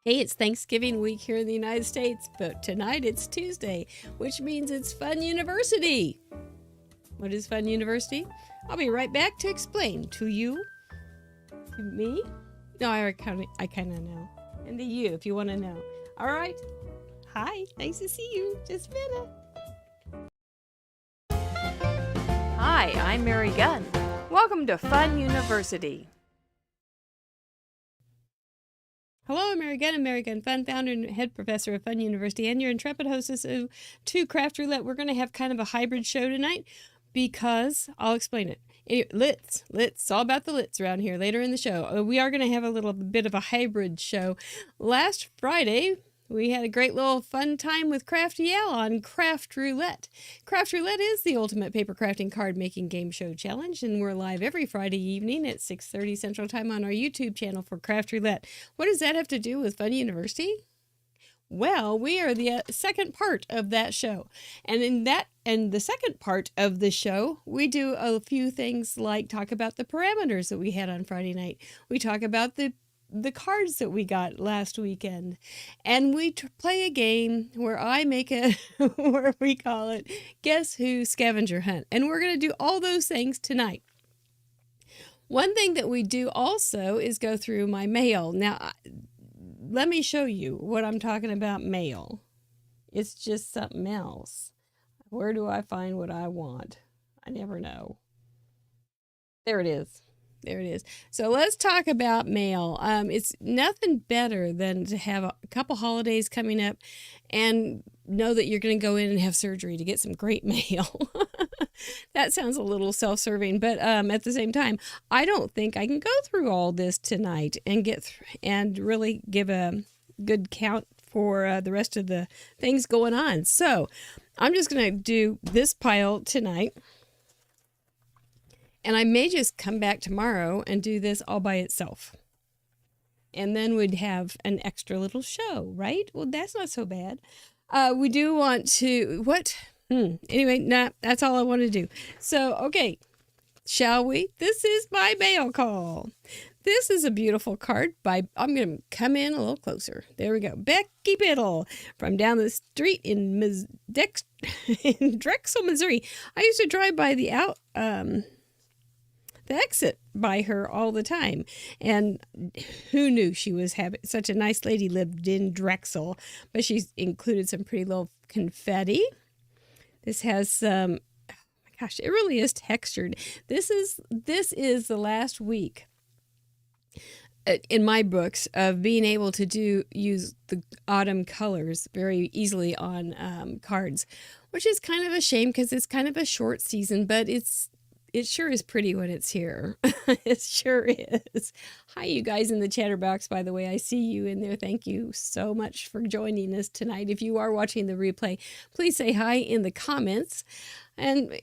Hey, it's Thanksgiving week here in the United States, but tonight it's Tuesday, which means it's Fun University. What is Fun University? I'll be right back to explain to you. To me? No, I kind of know. And to you, if you want to know. All right. Hi, nice to see you. Just a minute. Hi, I'm Mary Gunn. Welcome to Fun University. Hello, I'm Mary Gunn. I'm Mary Gunn Fun, founder and head professor of Fun University, and your intrepid hostess of Craft Roulette. We're going to have kind of a hybrid show tonight because I'll explain it. Lits, it's all about the lits around here later in the show. We are going to have a little bit of a hybrid show. Last Friday, we had a great little fun time with Crafty Al on Craft Roulette. Craft Roulette is the ultimate paper crafting card making game show challenge, and we're live every Friday evening at 6:30 Central Time on our YouTube channel for Craft Roulette. What does that have to do with Fun University? Well, we are the second part of that show. And in the second part of the show, we do a few things like talk about the parameters that we had on Friday night. We talk about the cards that we got last weekend, and we play a game where I make where we call it Guess Who Scavenger Hunt, and we're going to do all those things tonight. One thing that we do also is go through my mail. Now, let me show you what I'm talking about. Mail. It's just something else. Where do I find what I want? I never know. There it is. There it is. So let's talk about mail. It's nothing better than to have a couple holidays coming up and know that you're going to go in and have surgery to get some great mail. That sounds a little self-serving, but at the same time, I don't think I can go through all this tonight and and really give a good count for the rest of the things going on. So I'm just going to do this pile tonight. And I may just come back tomorrow and do this all by itself. And then we'd have an extra little show, right? Well, that's not so bad. We do want to, Anyway, that's all I want to do. So, okay, shall we? This is my mail call. This is a beautiful card I'm going to come in a little closer. There we go. Becky Biddle from down the street in Drexel, Missouri. I used to drive by the exit by her all the time, and who knew she was such a nice lady lived in Drexel. But she's included some pretty little confetti. This has some, oh my gosh, it really is textured. This is the last week in my books of being able to use the autumn colors very easily on cards, which is kind of a shame because it's kind of a short season, but it sure is pretty when it's here. It sure is. Hi, you guys in the chatterbox, by the way. I see you in there. Thank you so much for joining us tonight. If you are watching the replay, please say hi in the comments. And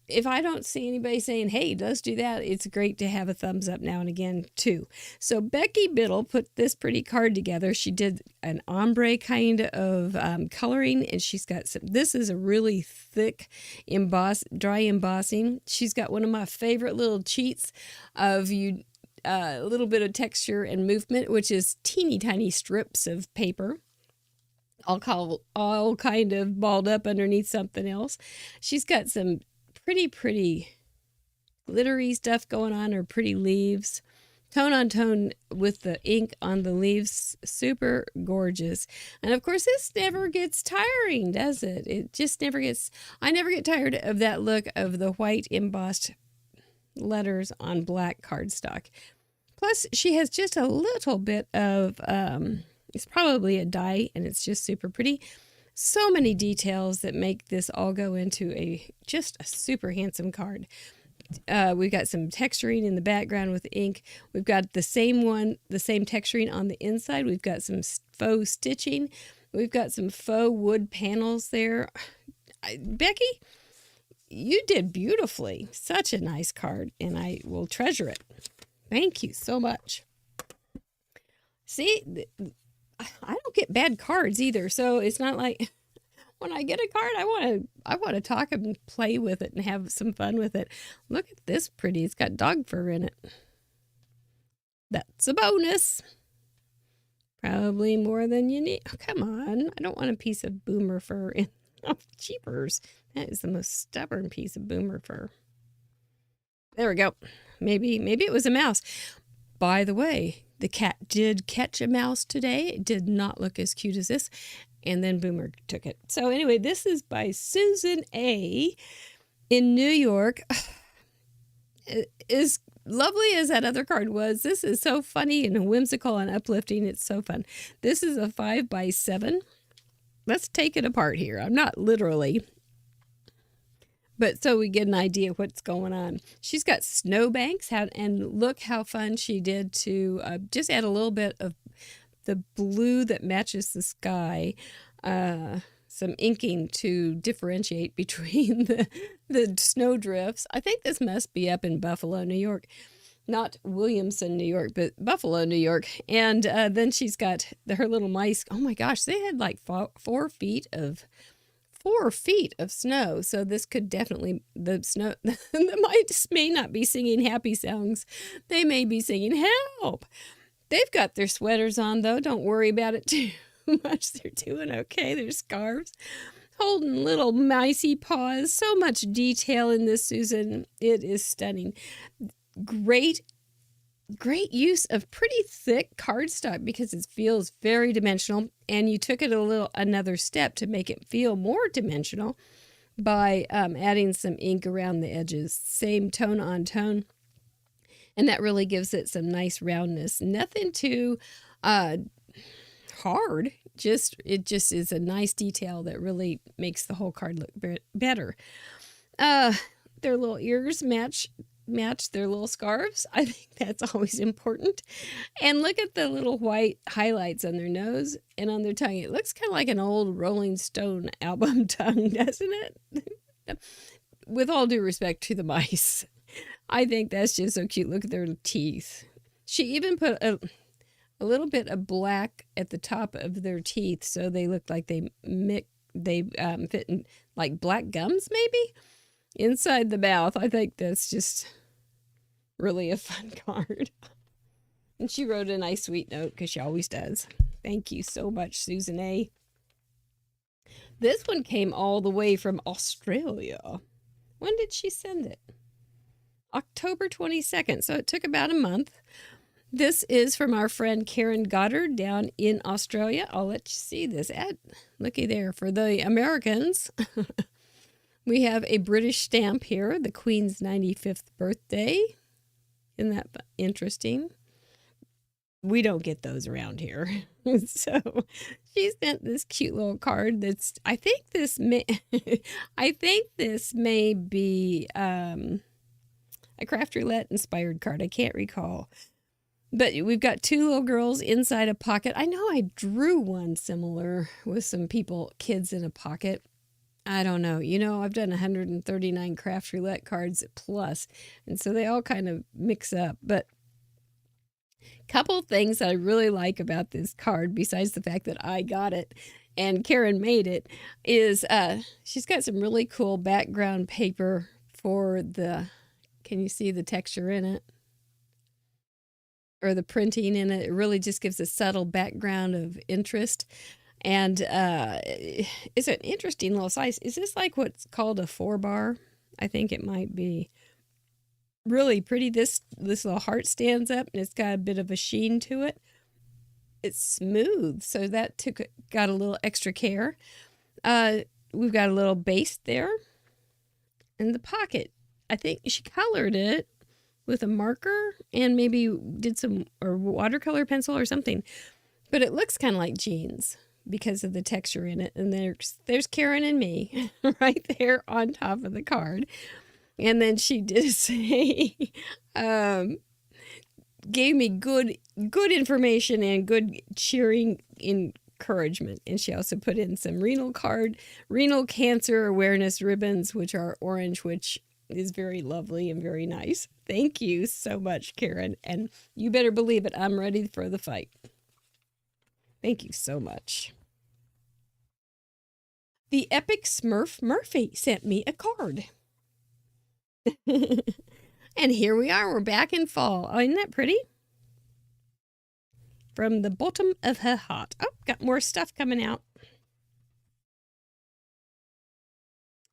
if I don't see anybody saying, hey, let's do that, it's great to have a thumbs up now and again, too. So Becky Biddle put this pretty card together. She did an ombre kind of coloring, and she's got this is a really thick dry embossing. She's got one of my favorite little cheats of a little bit of texture and movement, which is teeny tiny strips of paper. All kind of balled up underneath something else. She's got some pretty glittery stuff going on, or pretty leaves, tone on tone with the ink on the leaves. Super gorgeous. And of course, this never gets tiring, does it? It just never gets, I never get tired of that look of the white embossed letters on black cardstock. Plus, she has just a little bit of, it's probably a dye, and it's just super pretty. So many details that make this all go into just a super handsome card. We've got some texturing in the background with ink. We've got the same texturing on the inside. We've got some faux stitching. We've got some faux wood panels there. Becky, you did beautifully. Such a nice card, and I will treasure it. Thank you so much. See, I don't get bad cards either, so it's not like when I get a card, I want to talk and play with it and have some fun with it. Look at this pretty. It's got dog fur in it. That's a bonus. Probably more than you need. Oh, come on. I don't want a piece of boomer fur in Jeepers. That is the most stubborn piece of boomer fur. There we go. Maybe it was a mouse. By the way, the cat did catch a mouse today. It did not look as cute as this. And then Boomer took it. So anyway, this is by Susan A. in New York. As lovely as that other card was, this is so funny and whimsical and uplifting. It's so fun. This is a 5x7. Let's take it apart here. I'm not literally, but so we get an idea of what's going on. She's got snowbanks, and look how fun she did to just add a little bit of the blue that matches the sky, some inking to differentiate between the snow drifts. I think this must be up in Buffalo, New York. Not Williamson, New York, but Buffalo, New York. And then she's got her little mice. Oh my gosh, they had like 4 feet of snow. So this could definitely, the mice may not be singing happy songs. They may be singing help. They've got their sweaters on, though. Don't worry about it too much. They're doing okay. Their scarves. Holding little micey paws. So much detail in this, Susan. It is stunning. Great use of pretty thick cardstock because it feels very dimensional. And you took it another step to make it feel more dimensional by adding some ink around the edges. Same tone on tone. And that really gives it some nice roundness. Nothing too hard. It just is a nice detail that really makes the whole card look better. Their little ears match their little scarves. I think that's always important. And look at the little white highlights on their nose and on their tongue. It looks kind of like an old Rolling Stone album tongue, doesn't it? With all due respect to the mice. I think that's just so cute. Look at their teeth. She even put a little bit of black at the top of their teeth, so they look like they fit in like black gums, maybe inside the mouth. I think that's just really a fun card. And she wrote a nice sweet note because she always does. Thank you so much, Susan A. This one came all the way from Australia. When did she send it? October 22nd, so it took about a month. This is from our friend Karen Goddard down in Australia. I'll let you see this ad. Looky there. For the Americans, we have a British stamp here, the Queen's 95th birthday. Isn't that interesting? We don't get those around here. So she sent this cute little card that's, I think this may be a Craft Roulette inspired card. I can't recall. But we've got 2 little girls inside a pocket. I know I drew one similar with some kids in a pocket. I don't know. I've done 139 Craft Roulette cards plus, and so they all kind of mix up. But a couple things that I really like about this card, besides the fact that I got it and Karen made it, is she's got some really cool background paper for can you see the texture in it? Or the printing in it. It really just gives a subtle background of interest. And it's an interesting little size. Is this like what's called a 4-bar? I think it might be. Really pretty. This little heart stands up and it's got a bit of a sheen to it. It's smooth, so that got a little extra care. We've got a little base there. In the pocket, I think she colored it with a marker and maybe did some watercolor pencil or something. But it looks kind of like jeans because of the texture in it. And there's Karen and me right there on top of the card. And then she did say, gave me good information and good cheering encouragement. And she also put in some renal cancer awareness ribbons, which are orange, which is very lovely and very nice. Thank you so much, Karen. And you better believe it, I'm ready for the fight. Thank you so much. The Epic Smurf Murphy sent me a card. And here we are. We're back in fall. Oh, isn't that pretty? from the bottom of her heart. Oh, got more stuff coming out.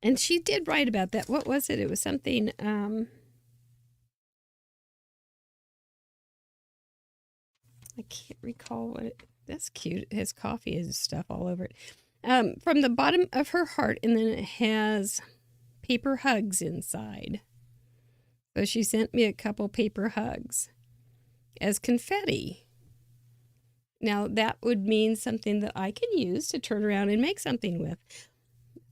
And she did write about that. What was it? It was something, I can't recall what it, that's cute. It has coffee and stuff all over it. From the bottom of her heart, and then it has paper hugs inside. So she sent me a couple paper hugs as confetti. Now that would mean something that I can use to turn around and make something with.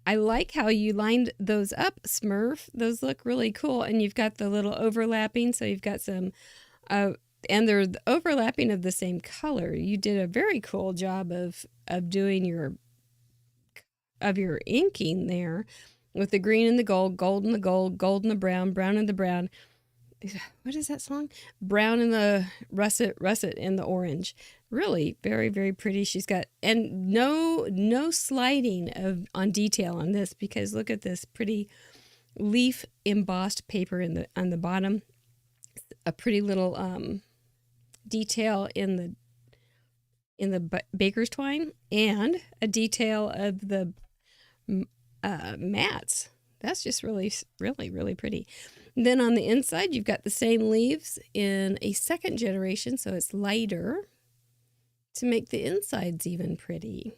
I like how you lined those up, Smurf. Those look really cool. And you've got the little overlapping. So you've got some, and they're overlapping of the same color. You did a very cool job of doing your inking there with the green and the gold, gold and the gold, gold and the brown, brown and the brown. What is that song? Brown and the russet, russet and the orange. Really very, very pretty. She's got, and no sliding on detail on this, because look at this pretty leaf embossed paper on the bottom. A pretty little detail in the baker's twine, and a detail of the mats. That's just really, really, really pretty. And then on the inside, you've got the same leaves in a second generation, so it's lighter to make the insides even pretty.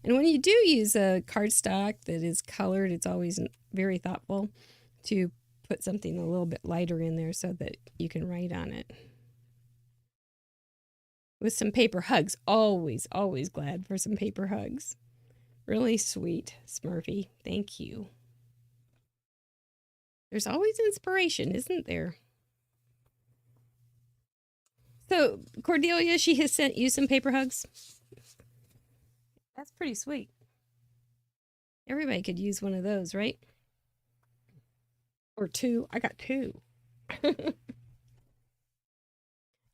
And when you do use a cardstock that is colored, it's always very thoughtful to put something a little bit lighter in there so that you can write on it. With some paper hugs. Always, always glad for some paper hugs. Really sweet, Smurfy. Thank you. There's always inspiration, isn't there? So, Cordelia, she has sent you some paper hugs. That's pretty sweet. Everybody could use one of those, right? Or two. I got two.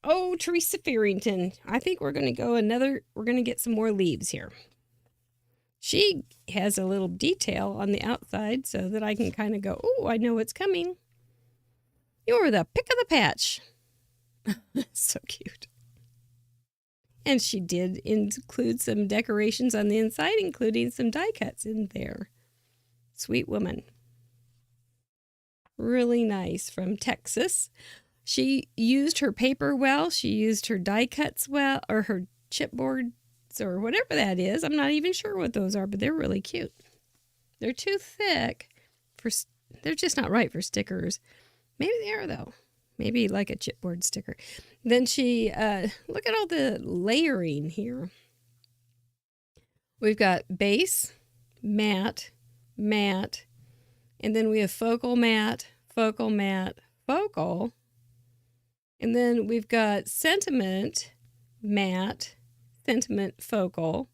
Oh, Teresa Farrington. I think we're going to get some more leaves here. She has a little detail on the outside so that I can kind of go, oh, I know what's coming. You're the pick of the patch. So cute. And she did include some decorations on the inside, including some die cuts in there. Sweet woman. Really nice, from Texas. She used her paper well. She used her die cuts well, or her chipboards, or whatever that is. I'm not even sure what those are, but they're really cute. They're too thick they're just not right for stickers. Maybe they are, though. Maybe like a chipboard sticker. Then she, look at all the layering here. We've got base, matte, matte, and then we have focal matte, focal matte, focal. And then we've got sentiment, matte, sentiment, focal.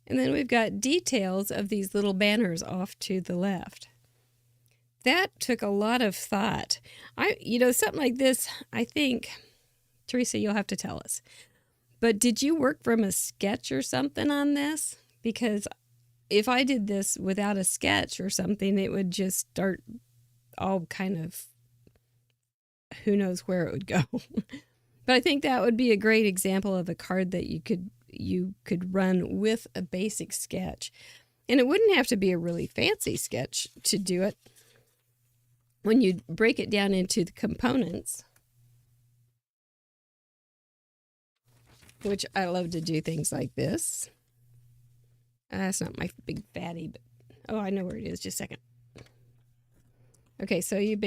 And then we've got details of these little banners off to the left. That took a lot of thought. Something like this, I think, Teresa, you'll have to tell us. But did you work from a sketch or something on this? Because if I did this without a sketch or something, it would just start all kind of, who knows where it would go. But I think that would be a great example of a card that you could run with a basic sketch. And it wouldn't have to be a really fancy sketch to do it. When you break it down into the components, which I love to do things like this. That's not my big fatty, but oh, I know where it is. Just a second. Okay, so you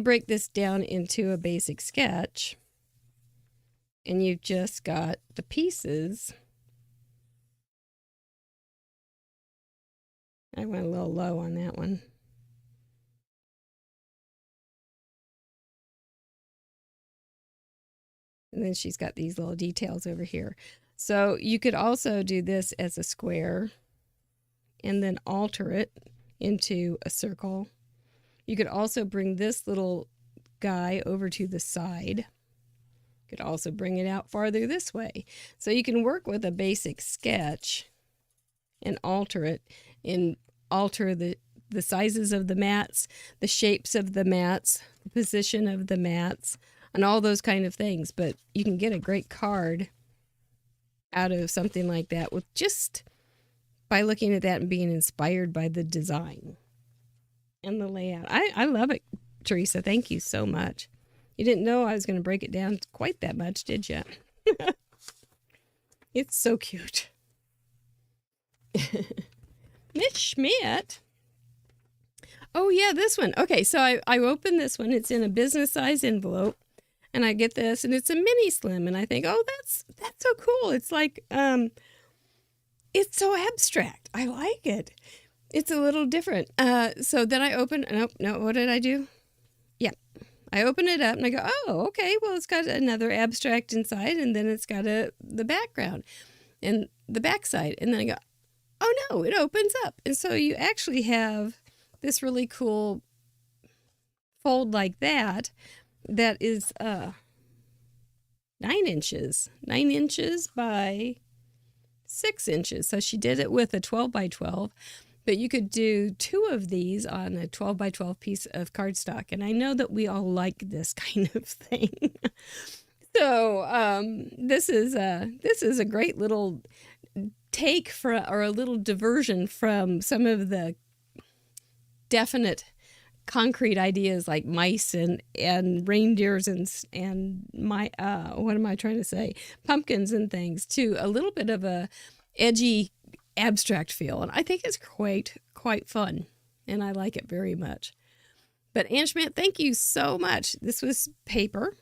break this down into a basic sketch, and you've just got the pieces. I went a little low on that one. And then she's got these little details over here. So you could also do this as a square and then alter it into a circle. You could also bring this little guy over to the side. You could also bring it out farther this way. So you can work with a basic sketch and alter it, and alter the sizes of the mats, the shapes of the mats, the position of the mats. and all those kind of things. But you can get a great card out of something like that with just by looking at that and being inspired by the design and the layout. I love it, Teresa. Thank you so much. You didn't know I was going to break it down quite that much, did you? It's so cute. Miss Schmidt. Oh, yeah, this one. Okay, so I opened this one. It's in a business size envelope. And I get this, and it's a mini slim, and I think, oh, that's so cool. It's like, it's so abstract. I like it. It's a little different. So then I open, no, what did I do? Yeah, I open it up, and I go, oh, okay, well, it's got another abstract inside, and then it's got the background and the backside. And then I go, oh, no, it opens up. And so you actually have this really cool fold like that is 9 inches by 6 inches. So she did it with a 12 by 12, but you could do 2 of these on a 12 by 12 piece of cardstock. And I know that we all like this kind of thing. So this is a great little take or a little diversion from some of the definite concrete ideas like mice and reindeers and my what am I trying to say? Pumpkins and things, to a little bit of a edgy abstract feel. And I think it's quite fun. And I like it very much. But Ann Schmidt, thank you so much. This was paper.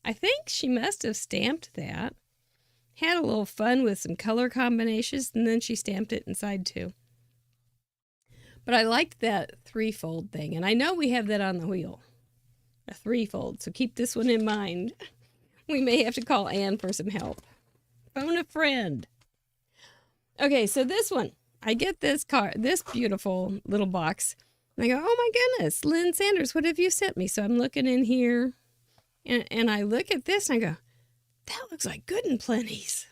I think she must have stamped that. Had a little fun with some color combinations, and then she stamped it inside too. But I liked that 3-fold thing, and I know we have that on the wheel, a 3-fold, so keep this one in mind. We may have to call Anne for some help. Phone a friend. Okay, so this one, I get this beautiful little box, and I go, oh my goodness, Lynn Sanders, what have you sent me? So I'm looking in here, and I look at this, and I go, that looks like Good and Plenty's.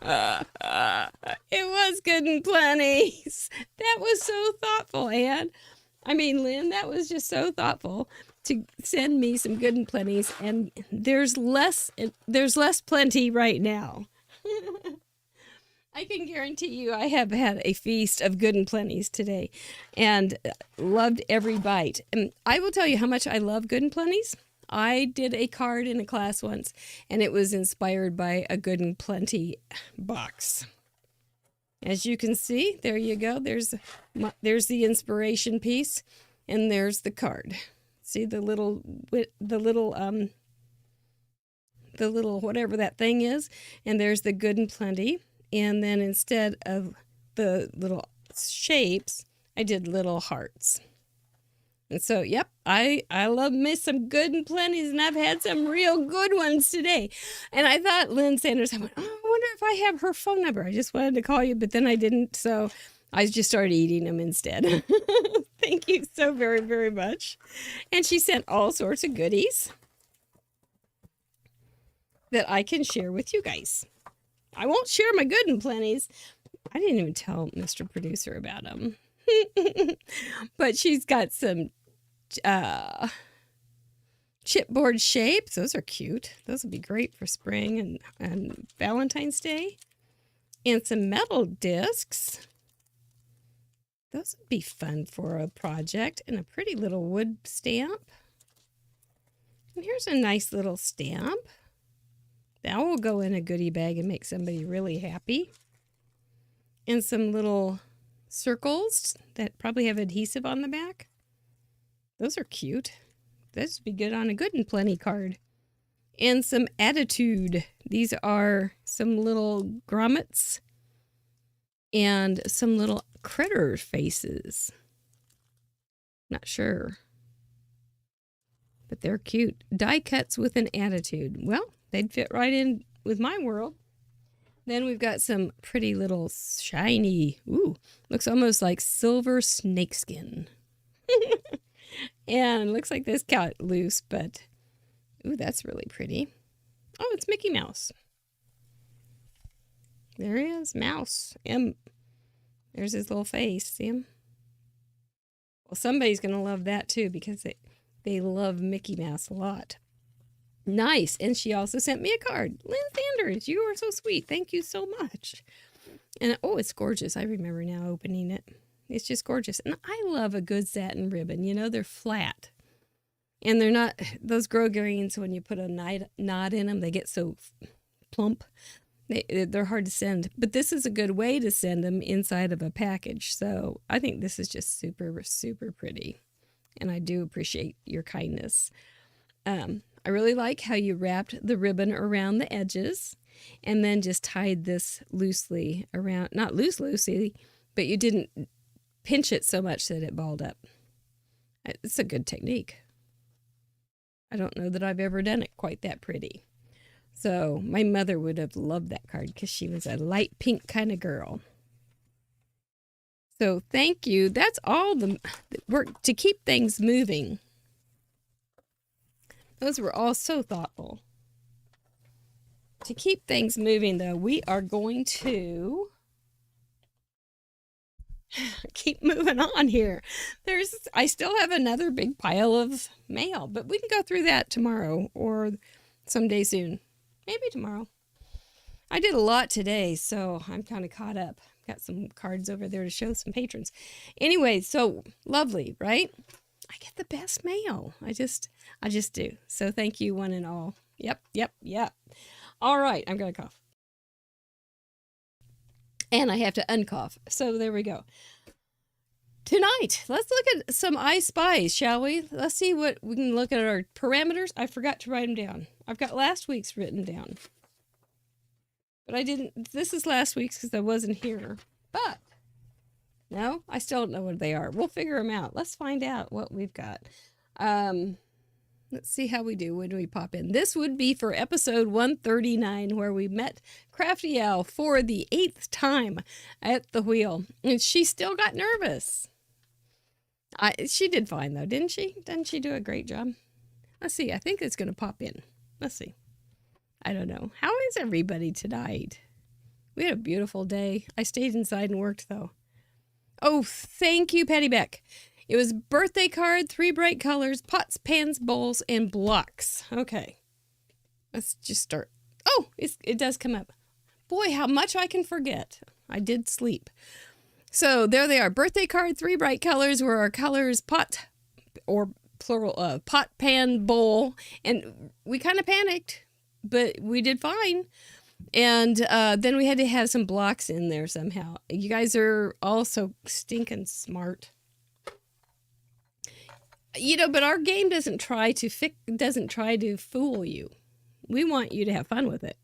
It was Good and Plenty's. That was so thoughtful, Anne. I mean, Lynn, that was just so thoughtful to send me some Good and Plenty's, and there's less plenty right now. I can guarantee you I have had a feast of Good and Plenty's today and loved every bite. And I will tell you how much I love Good and Plenty's. I did a card in a class once, and it was inspired by a Good and Plenty box. As you can see, there you go. There's the inspiration piece, and there's the card. See the little whatever that thing is, and there's the Good and Plenty. And then instead of the little shapes, I did little hearts. And so, yep, I love me some Good and Plenty's, and I've had some real good ones today. And I thought Lynn Sanders, I went, oh, I wonder if I have her phone number. I just wanted to call you, but then I didn't, so I just started eating them instead. Thank you so very, very much. And she sent all sorts of goodies that I can share with you guys. I won't share my Good and Plenty's. I didn't even tell Mr. Producer about them. But she's got some chipboard shapes. Those are cute. Those would be great for spring and Valentine's Day. And some metal discs. Those would be fun for a project. And a pretty little wood stamp. And here's a nice little stamp. That will go in a goodie bag and make somebody really happy. And some little circles that probably have adhesive on the back. Those are cute. This would be good on a Good and Plenty card. And some attitude. These are some little grommets and some little critter faces. Not sure. But they're cute. Die cuts with an attitude. Well, they'd fit right in with my world. Then we've got some pretty little shiny, looks almost like silver snakeskin. And looks like this got loose, but, that's really pretty. Oh, it's Mickey Mouse. There he is, Mouse. There's his little face, see him? Well, somebody's going to love that too, because they love Mickey Mouse a lot. Nice. And she also sent me a card. Lynn Sanders, you are so sweet. Thank you so much. And oh, it's gorgeous. I remember now opening it. It's just gorgeous. And I love a good satin ribbon. You know, they're flat. And they're not, those grosgrains, when you put a knot in them, they get so plump. They're hard to send. But this is a good way to send them inside of a package. So I think this is just super, super pretty. And I do appreciate your kindness. I really like how you wrapped the ribbon around the edges and then just tied this loosely around, not loosely, but you didn't pinch it so much that it balled up. It's a good technique. I don't know that I've ever done it quite that pretty. So my mother would have loved that card because she was a light pink kind of girl. So thank you. That's all the work to keep things moving. Those were all so thoughtful. To keep things moving, though, we are going to keep moving on here. I still have another big pile of mail, but we can go through that tomorrow or someday soon. Maybe tomorrow. I did a lot today, so I'm kind of caught up. Got some cards over there to show some patrons. Anyway, so lovely, right? I get the best mail. I just do. So thank you one and all. Yep. All right, I'm going to cough. And I have to uncough. So there we go. Tonight, let's look at some I Spies, shall we? Let's see what we can look at our parameters. I forgot to write them down. I've got last week's written down. But I didn't. This is last week's because I wasn't here. But no, I still don't know what they are. We'll figure them out. Let's find out what we've got. Let's see how we do when we pop in. This would be for episode 139, where we met Crafty Owl for the 8th time at the wheel. And she still got nervous. She did fine, though, didn't she? Didn't she do a great job? Let's see. I think it's going to pop in. Let's see. I don't know. How is everybody tonight? We had a beautiful day. I stayed inside and worked, though. Oh, thank you, Patty Beck. It was birthday card, 3 bright colors, pots, pans, bowls, and blocks. Okay. Let's just start. Oh, it does come up. Boy, how much I can forget. I did sleep. So there they are. Birthday card, 3 bright colors were our colors, pot, or plural, pot, pan, bowl. And we kind of panicked, but we did fine. And then we had to have some blocks in there somehow. You guys are all so stinking smart. You know, but our game doesn't try to fool you. We want you to have fun with it.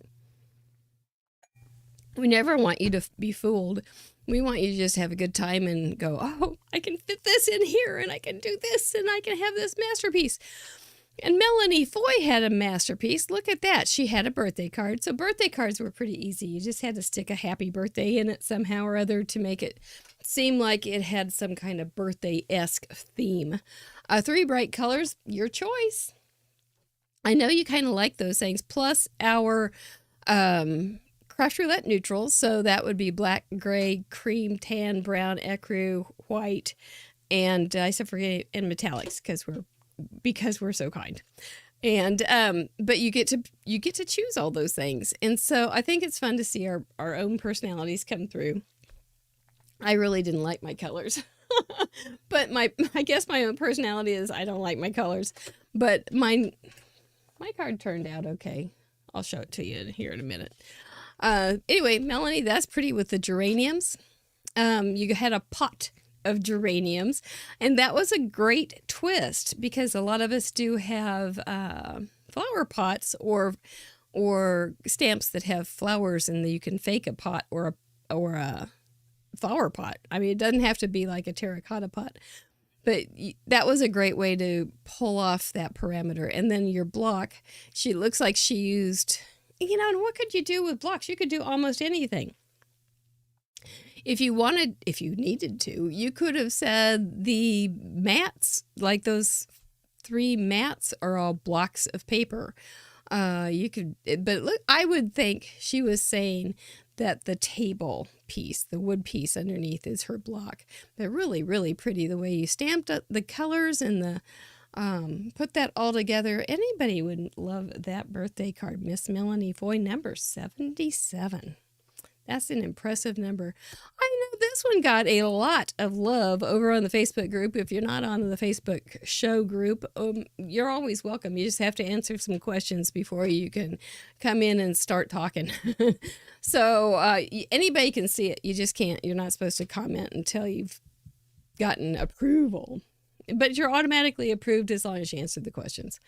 We never want you to be fooled. We want you to just have a good time and go, oh, I can fit this in here and I can do this and I can have this masterpiece. And Melanie Foy had a masterpiece. Look at that. She had a birthday card. So birthday cards were pretty easy. You just had to stick a happy birthday in it somehow or other to make it seem like it had some kind of birthday-esque theme. 3 bright colors, your choice. I know you kind of like those things. Plus our Craft Roulette neutrals. So that would be black, gray, cream, tan, brown, ecru, white, and I forget, and metallics because we're so kind. And but you get to choose all those things. And so I think it's fun to see our own personalities come through. I really didn't like my colors. But I guess my own personality is I don't like my colors. But my card turned out okay. I'll show it to you here in a minute. Anyway, Melanie, that's pretty with the geraniums. You had a pot of geraniums, and that was a great twist because a lot of us do have flower pots or stamps that have flowers, and you can fake a pot or a flower pot. I mean, it doesn't have to be like a terracotta pot, but that was a great way to pull off that parameter. And then your block, she looks like she used, and what could you do with blocks? You could do almost anything. If you needed to, you could have said the mats, like those 3 mats are all blocks of paper. But look, I would think she was saying that the table piece, the wood piece underneath is her block. But really, really pretty the way you stamped up the colors and Put that all together. Anybody would love that birthday card. Miss Melanie Foy, number 77. That's an impressive number. I know this one got a lot of love over on the Facebook group. If you're not on the Facebook show group, you're always welcome. You just have to answer some questions before you can come in and start talking. So anybody can see it. You just can't. You're not supposed to comment until you've gotten approval. But you're automatically approved as long as you answer the questions.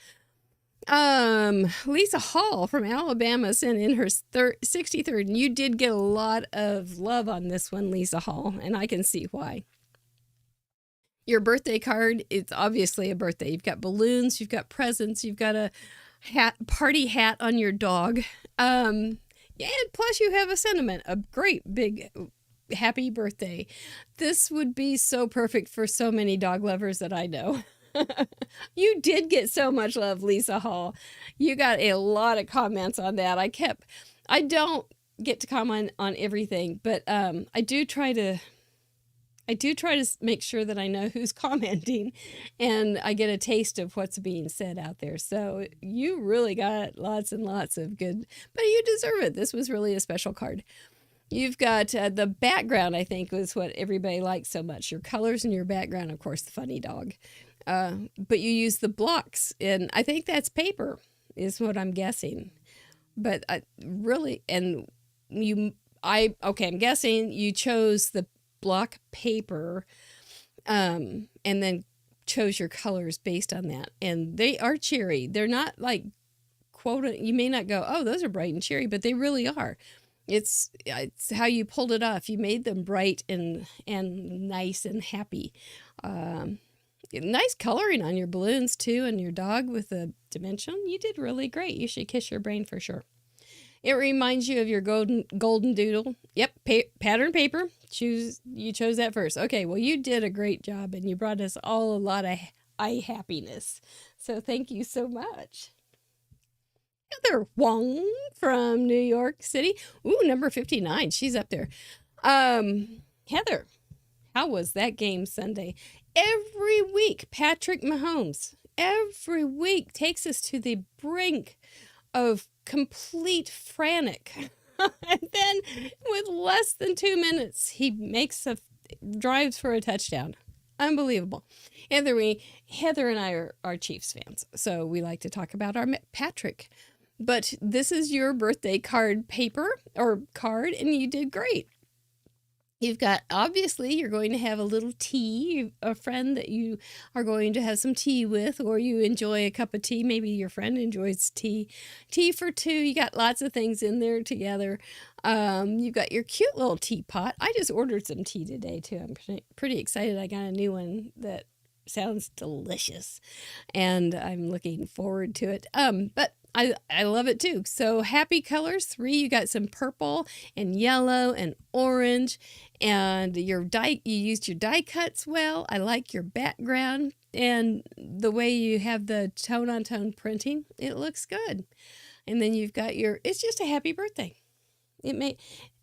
Lisa Hall from Alabama sent in her 63rd, and you did get a lot of love on this one, Lisa Hall, and I can see why. Your birthday card, it's obviously a birthday. You've got balloons, you've got presents, you've got a party hat on your dog. Yeah, and plus you have a sentiment, a great big happy birthday. This would be so perfect for so many dog lovers that I know. You did get so much love, Lisa Hall. You got a lot of comments on that. I don't get to comment on everything, but I do try to make sure that I know who's commenting and I get a taste of what's being said out there. So you really got lots and lots of good, but you deserve it. This was really a special card. You've got the background, I think, was what everybody likes so much. Your colors and your background, of course, the funny dog. But you use the blocks, and I think that's paper, is what I'm guessing. But I'm guessing you chose the block paper, and then chose your colors based on that. And they are cheery. They're not like, quote, you may not go, oh, those are bright and cheery, but they really are. It's how you pulled it off. You made them bright and nice and happy. Nice coloring on your balloons too, and your dog with the dimension. You did really great. You should kiss your brain for sure. It reminds you of your golden doodle. Yep, pattern paper. You chose that first. Okay, well you did a great job, and you brought us all a lot of eye happiness. So thank you so much. Heather Wong from New York City. Ooh, number 59. She's up there. Heather, how was that game Sunday? Every week, Patrick Mahomes, every week takes us to the brink of complete frantic. And then with less than 2 minutes, he drives for a touchdown. Unbelievable. Heather and I are Chiefs fans, so we like to talk about our Patrick. But this is your birthday card paper or card, and you did great. You've got, obviously, you're going to have a little tea, a friend that you are going to have some tea with, or you enjoy a cup of tea. Maybe your friend enjoys tea. Tea for two. You got lots of things in there together. You've got your cute little teapot. I just ordered some tea today, too. I'm pretty excited. I got a new one that sounds delicious, and I'm looking forward to it. But I love it too. So happy colors, 3. You got some purple and yellow and orange, and you used your die cuts well. I like your background and the way you have the tone on tone printing. It looks good. And then you've got it's just a happy birthday.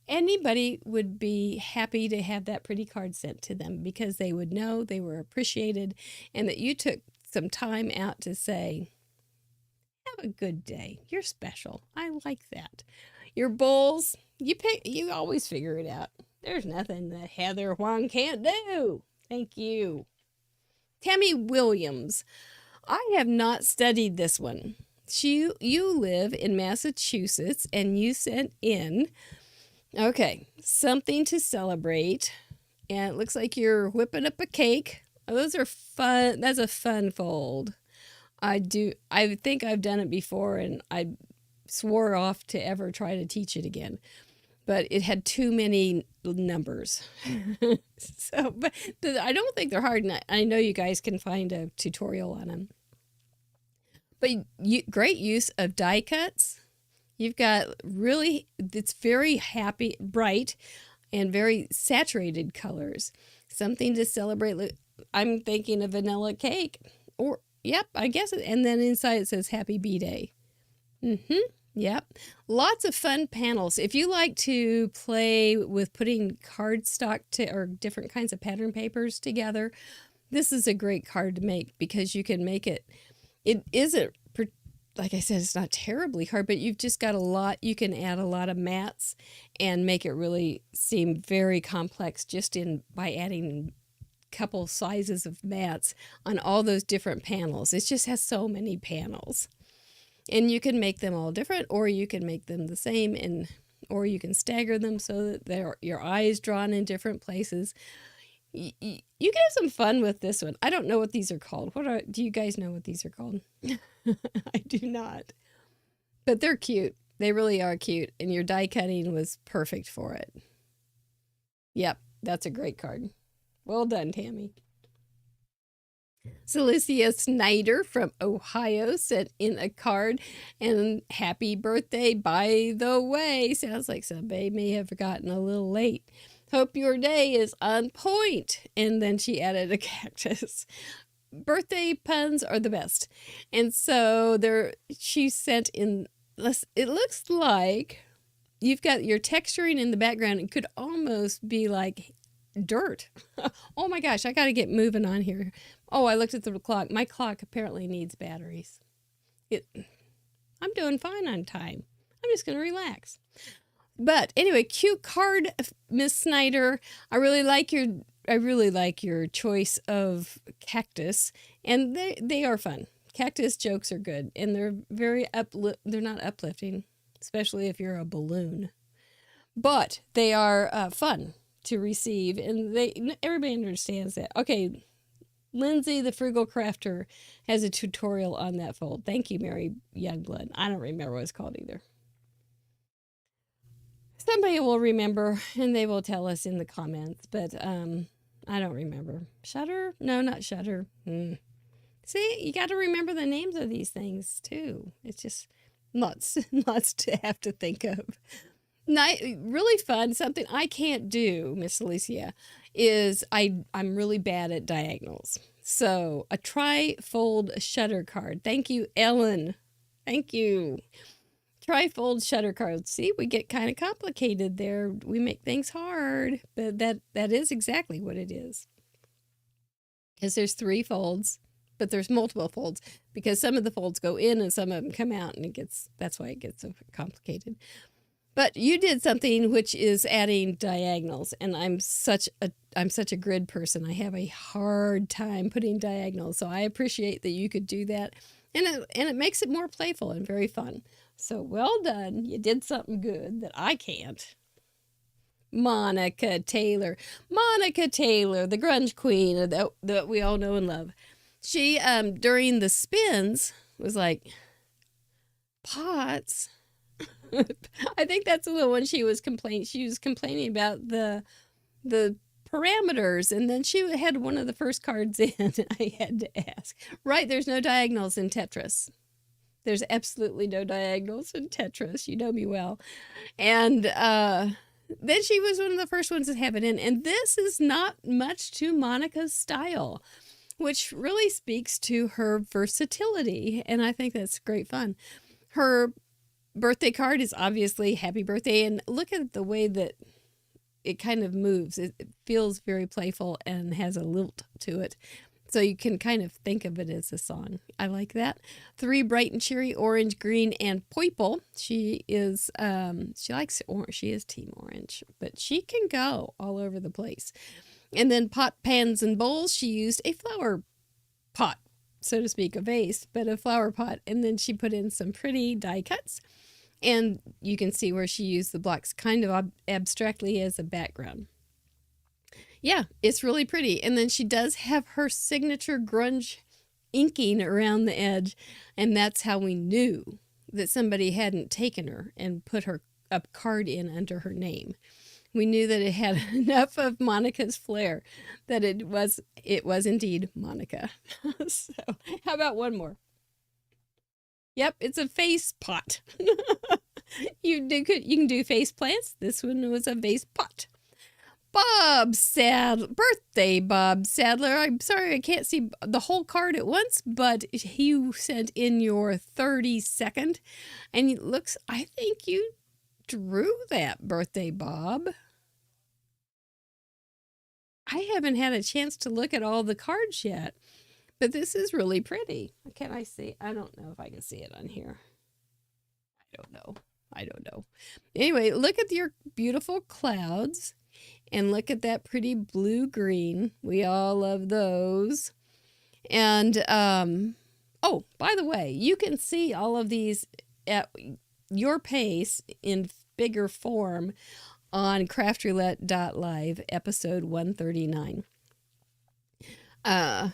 Anybody would be happy to have that pretty card sent to them because they would know they were appreciated and that you took some time out to say, have a good day. You're special. I like that. Your bowls, you always figure it out. There's nothing that Heather Huang can't do. Thank you. Tammy Williams. I have not studied this one. You live in Massachusetts and you sent in, okay, something to celebrate. And it looks like you're whipping up a cake. Oh, those are fun. That's a fun fold. I think I've done it before, and I swore off to ever try to teach it again. But it had too many numbers. But I don't think they're hard. And I know you guys can find a tutorial on them. But great use of die cuts. You've got it's very happy, bright, and very saturated colors. Something to celebrate. I'm thinking of vanilla cake. Yep, I guess it. And then inside it says Happy B-Day. Yep. Lots of fun panels. If you like to play with putting cardstock or different kinds of pattern papers together, This is a great card to make because you can make it. It isn't, like I said, it's not terribly hard, but you've just got a lot. You can add a lot of mats and make it really seem very complex just by adding a couple sizes of mats on all those different panels. It just has so many panels. And you can make them all different, or you can make them the same, or you can stagger them so that your eye is drawn in different places. You can have some fun with this one. I don't know what these are called. Do you guys know what these are called? I do not. But they're cute. They really are cute. And your die cutting was perfect for it. Yep, that's a great card. Well done, Tammy. Celicia Snyder from Ohio sent in a card, and happy birthday, by the way. Sounds like somebody may have gotten a little late. Hope your day is on point. And then she added a cactus. Birthday puns are the best. And so she sent in, it looks like you've got your texturing in the background. It could almost be like dirt. Oh my gosh, I got to get moving on here. Oh, I looked at the clock. My clock apparently needs batteries. I'm doing fine on time. I'm just going to relax. But anyway, cute card, Miss Snyder. I really like your choice of cactus, and they are fun. Cactus jokes are good, and they're very they're not uplifting, especially if you're a balloon. But they are fun to receive, and everybody understands that. Okay, Lindsay, the Frugal Crafter, has a tutorial on that fold. Thank you, Mary Youngblood. I don't remember what it's called either. Somebody will remember, and they will tell us in the comments, but I don't remember. Shutter? No, not Shutter. See, you got to remember the names of these things, too. It's just lots to have to think of. Really fun. Something I can't do, Miss Alicia, is I'm really bad at diagonals. So a tri-fold shutter card. Thank you, Ellen. Thank you. Tri-fold shutter cards. See, we get kind of complicated there. We make things hard, but that is exactly what it is. Because there's 3 folds, but there's multiple folds because some of the folds go in and some of them come out, and that's why it gets so complicated. But you did something which is adding diagonals, and I'm such a grid person. I have a hard time putting diagonals, so I appreciate that you could do that, and it makes it more playful and very fun. So well done. You did something good that I can't. Monica Taylor, the grunge queen that we all know and love. She during the spins was like, pots. I think that's the one she was complaining. She was complaining about the parameters, and then she had one of the first cards in, and I had to ask. Right, there's no diagonals in Tetris. There's absolutely no diagonals in Tetris. You know me well. And then she was one of the first ones to have it in, and this is not much to Monica's style, which really speaks to her versatility, and I think that's great fun. Her birthday card is obviously happy birthday, and look at the way that it kind of moves. It feels very playful and has a lilt to it, so you can kind of think of it as a song. I like that. 3 bright and cheery, orange, green, and purple. She likes orange. She is team orange, but she can go all over the place. And then pot, pans, and bowls. She used a flower pot, so to speak, a vase, but a flower pot. And then she put in some pretty die cuts. And you can see where she used the blocks kind of abstractly as a background. Yeah, it's really pretty. And then she does have her signature grunge inking around the edge. And that's how we knew that somebody hadn't taken her and put a card in under her name. We knew that it had enough of Monica's flair that it was indeed Monica. So how about one more? Yep, it's a face pot. You can do face plants. This one was a vase pot. Birthday Bob Sadler. I'm sorry I can't see the whole card at once, but you sent in your 32nd, and it looks, I think you drew that, Birthday Bob. I haven't had a chance to look at all the cards yet, but this is really pretty. Can I see? I don't know if I can see it on here. I don't know. Anyway, look at your beautiful clouds and look at that pretty blue-green. We all love those. And, oh, by the way, you can see all of these at your pace in bigger form on craftroulette.live, episode 139. I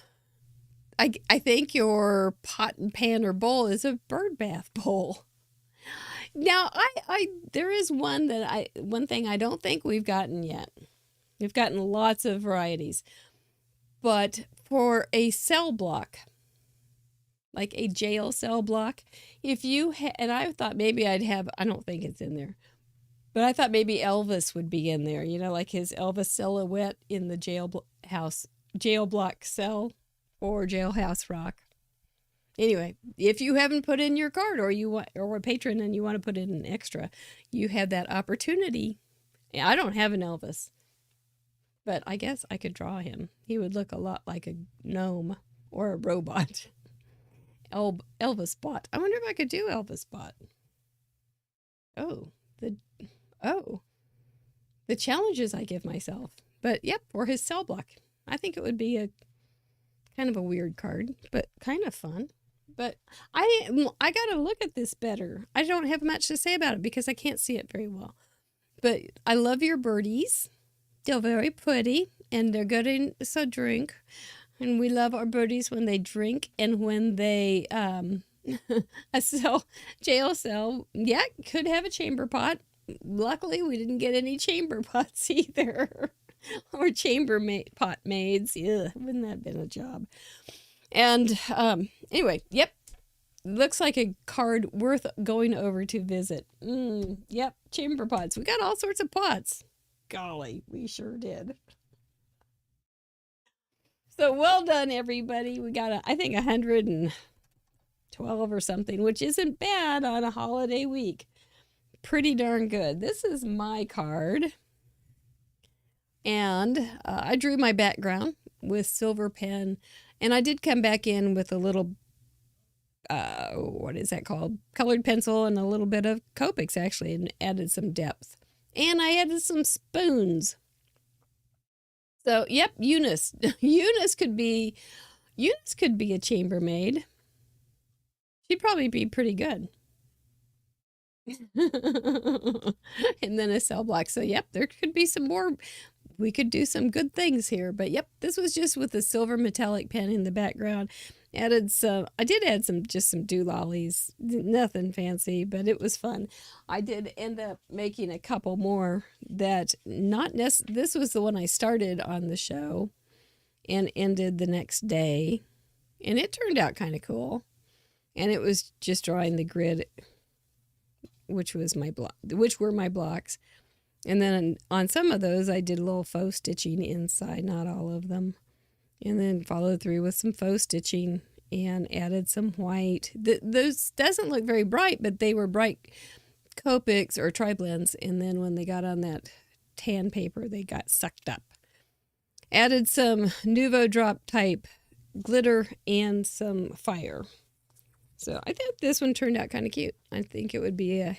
think your pot and pan or bowl is a bird bath bowl. Now, there is one thing I don't think we've gotten yet. We've gotten lots of varieties, but for a cell block, like a jail cell block, if you and I thought maybe I don't think it's in there, but I thought maybe Elvis would be in there, like his Elvis silhouette in the jail block cell or jailhouse rock. Anyway, if you haven't put in your card or a patron and you want to put in an extra, you have that opportunity. I don't have an Elvis, but I guess I could draw him. He would look a lot like a gnome or a robot. Elvis bot. I wonder if I could do Elvis bot. The challenges I give myself. But yep, for his cell block. I think it would be a kind of a weird card, but kind of fun. But I got to look at this better. I don't have much to say about it because I can't see it very well. But I love your birdies. They're very pretty and they're good in a drink. And we love our birdies when they drink and when they jail cell. Yeah, could have a chamber pot. Luckily, we didn't get any chamber pots either. Or chamber pot maids. Yeah, wouldn't that have been a job? And anyway, yep. Looks like a card worth going over to visit. Yep, chamber pots. We got all sorts of pots. Golly, we sure did. So well done, everybody. We got, I think, 112 or something, which isn't bad on a holiday week. Pretty darn good. This is my card. And I drew my background with silver pen. And I did come back in with a little, what is that called? Colored pencil and a little bit of Copics, actually, and added some depth. And I added some spoons. So, yep, Eunice. Eunice could be a chambermaid. She'd probably be pretty good. And then a cell block. So, yep, there could be some more. We could do some good things here. But, yep, this was just with a silver metallic pen in the background. I did add some doolollies. Nothing fancy, but it was fun. I did end up making a couple more that this was the one I started on the show and ended the next day. And it turned out kind of cool. And it was just drawing the grid, which were my blocks. And then on some of those, I did a little faux stitching inside, not all of them. And then followed through with some faux stitching and added some white. Those doesn't look very bright, but they were bright Copics or tri-blends. And then when they got on that tan paper, they got sucked up. Added some Nouveau Drop type glitter and some fire. So I think this one turned out kind of cute. I think it would be a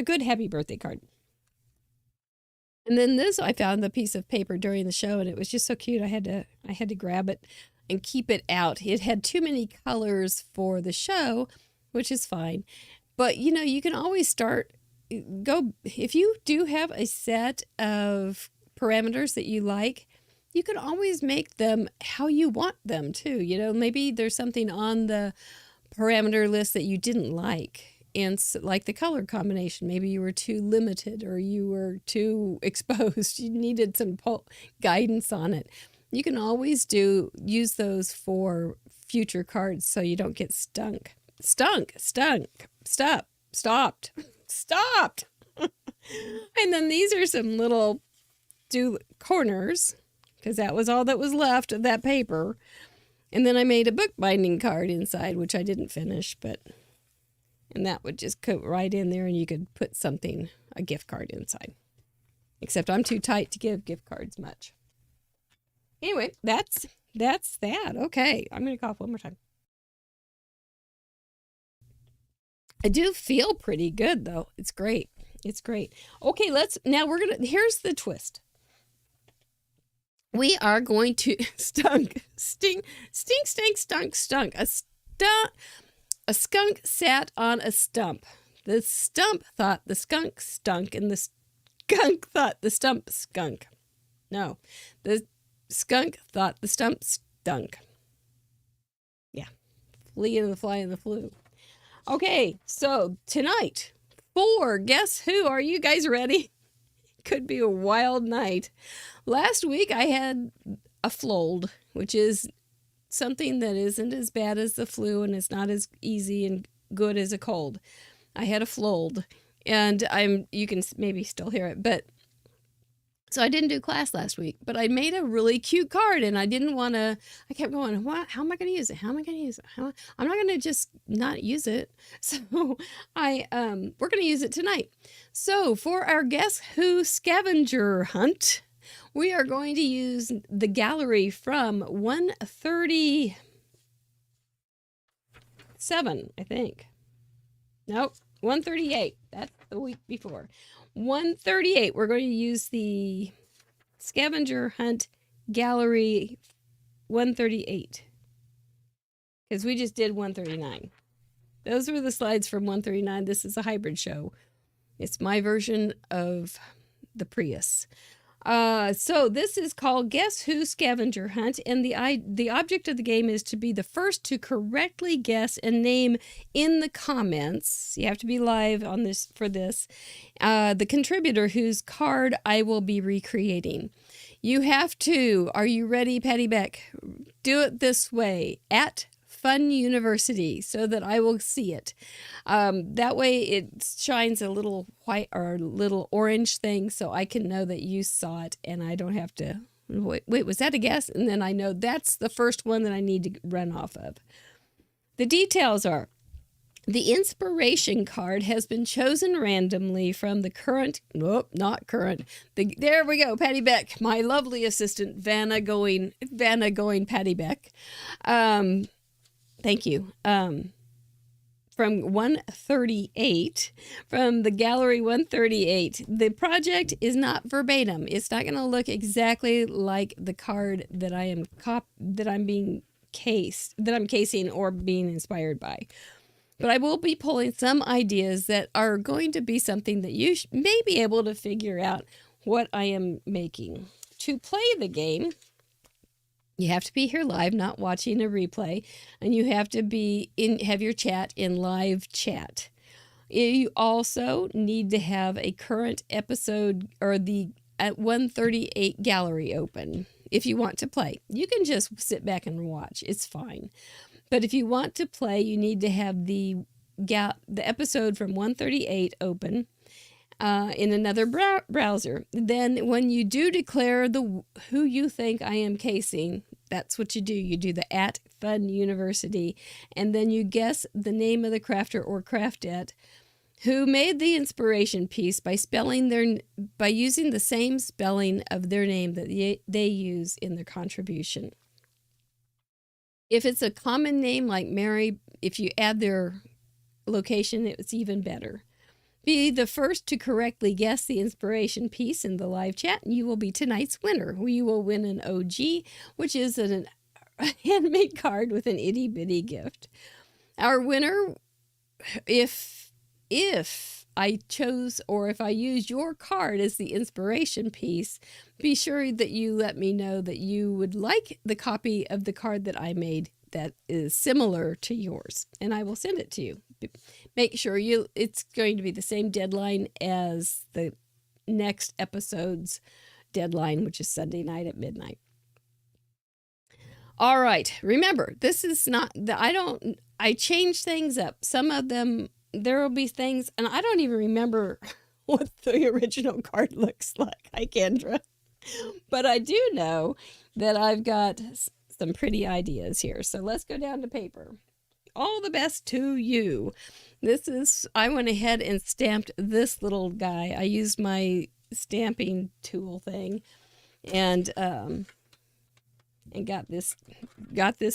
good happy birthday card. And then this, I found the piece of paper during the show, and it was just so cute. I had to grab it and keep it out. It had too many colors for the show, which is fine. But, you can always if you do have a set of parameters that you like, you can always make them how you want them too. Maybe there's something on the parameter list that you didn't like. And like the color combination, maybe you were too limited or you were too exposed. You needed some guidance on it. You can always use those for future cards so you don't get stopped. And then these are some little corners because that was all that was left of that paper. And then I made a bookbinding card inside, which I didn't finish, and that would just go right in there and you could put a gift card inside. Except I'm too tight to give gift cards much. Anyway, that's that. Okay, I'm going to cough one more time. I do feel pretty good though. It's great. It's great. Okay, here's the twist. We are going to stunk. A skunk sat on a stump. The stump thought the skunk stunk, and the skunk thought the stump skunk. No, the skunk thought the stump stunk. Yeah, flea and the fly and the flu. Okay, so tonight, for Guess Who? Are you guys ready? Could be a wild night. Last week I had a flold, which is something that isn't as bad as the flu and it's not as easy and good as a cold. I had a flold, and you can maybe still hear it, but so I didn't do class last week, but I made a really cute card, and I didn't want to. I kept going, what? How am I going to use it? How am I going to use it? I'm not going to just not use it. So we're going to use it tonight. So for our Guess Who scavenger hunt, we are going to use the gallery from 137, I think. Nope, 138. That's the week before. 138. We're going to use the scavenger hunt gallery 138. Because we just did 139. Those were the slides from 139. This is a hybrid show. It's my version of the Prius. So this is called Guess Who Scavenger Hunt, and the object of the game is to be the first to correctly guess a name in the comments. You have to be live on this for this. The contributor whose card I will be recreating. You have to. Are you ready, Patty Beck? Do it this way at Fun University so that I will see it. That way it shines a little white or a little orange thing so I can know that you saw it and I don't have to, wait, was that a guess? And then I know that's the first one that I need to run off of. The details are, the inspiration card has been chosen randomly from the current, nope, not current. There we go, Patty Beck, my lovely assistant, Vanna going Patty Beck. Thank you. From 138, from the gallery 138. The project is not verbatim. It's not going to look exactly like the card that I'm casing or being inspired by. But I will be pulling some ideas that are going to be something that you may be able to figure out what I am making. To play the game, you have to be here live, not watching a replay, and you have to have your chat in live chat. You also need to have a current episode or the at 138 gallery open if you want to play. You can just sit back and watch. It's fine. But if you want to play, you need to have the episode from 138 open in another browser. Then when you do declare who you think I am casing, that's what you do. You do the at Fun University, and then you guess the name of the crafter or craftette who made the inspiration piece by using the same spelling of their name that they use in their contribution. If it's a common name like Mary, if you add their location, it's even better. Be the first to correctly guess the inspiration piece in the live chat, and you will be tonight's winner. You will win an OG, which is a handmade card with an itty-bitty gift. Our winner, if I chose or if I use your card as the inspiration piece, be sure that you let me know that you would like the copy of the card that I made that is similar to yours, and I will send it to you. Make sure it's going to be the same deadline as the next episode's deadline, which is Sunday night at midnight. All right. Remember, this is not I change things up. Some of them, there will be things, and I don't even remember what the original card looks like. Hi, Kendra. But I do know that I've got some pretty ideas here. So let's go down to paper. All the best to you. I went ahead and stamped this little guy. I used my stamping tool thing, and and got this